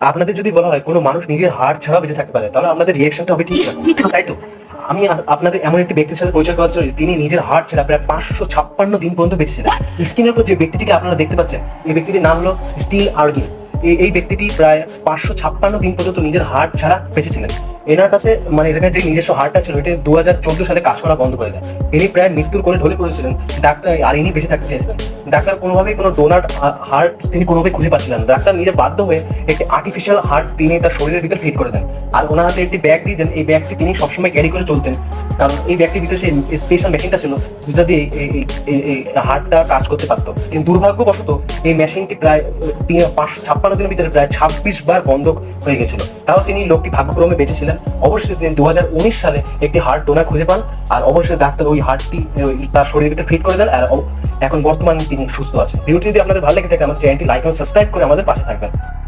আপনাদের যদি বলা হয় কোনো মানুষ নিজের হার্ট ছাড়া বেঁচে থাকতে পারে, তাহলে আপনাদের রিয়েকশনটা হবে ঠিক না, তাই তো? আমি আপনাদের এমন একটি ব্যক্তির সাথে পরিচয় করাতে চাই, তিনি নিজের হার্ট ছাড়া প্রায় 556 দিন পর্যন্ত বেঁচেছিলেন। স্ক্রিনের উপর যে ব্যক্তিটিকে আপনারা দেখতে পাচ্ছেন, এই ব্যক্তিটির নাম হলো স্টিল আর্গিন। এই ব্যক্তিটি প্রায় 556 দিন পর্যন্ত নিজের হার্ট ছাড়া বেঁচেছিলেন। এনার কাছে মানে এখানে যে নিজস্ব হার্টটা ছিল, এটা 2014 সালে কাজ করা বন্ধ করে দেয়। ইনি প্রায় মৃত্যুর কোলে ঢলে পড়েছিলেন। ডাক্তার আর ইনি বেঁচে থাকতে চেয়েছিলেন। ডাক্তার কোনোভাবেই কোনো ডোনার হার্ট তিনি কোনোভাবেই খুঁজে পাচ্ছিলেন না। ডাক্তার নিজে বাধ্য হয়ে একটি আর্টিফিশিয়াল হার্ট তিনি তার শরীরের ভিতরে ফিট করে দেন। আর ওনার হাতে একটি ব্যাগ দিয়ে দেন, এই ব্যাগটি তিনি সবসময় ক্যারি করে চলতেন, কারণ এই ব্যাগটির ভিতরে সেই স্পেশাল মেশিনটা ছিল যেটা দিয়ে এই হার্টটা কাজ করতে পারতো। কিন্তু দুর্ভাগ্যবশত এই মেশিনটি প্রায় 556 দিনের ভিতরে প্রায় 26 বার বন্ধ হয়ে গেছিল। তাও তিনি লোকটি ভাগ্যক্রমে বেঁচেছিলেন। অবশ্যই তিনি 2019 সালে একটি হার্ট ডোনার খুঁজে পান, আর অবশ্যই ডাক্তার ওই হার্টটি তার শরীরের ভিতরে ফিট করে দেন, আর এখন বর্তমানে তিনি সুস্থ আছেন। ভিডিওটি যদি আপনাদের ভালো লেগে থাকে, আমার চ্যানেলটি লাইক এবং সাবস্ক্রাইব করে আমাদের পাশে থাকবেন।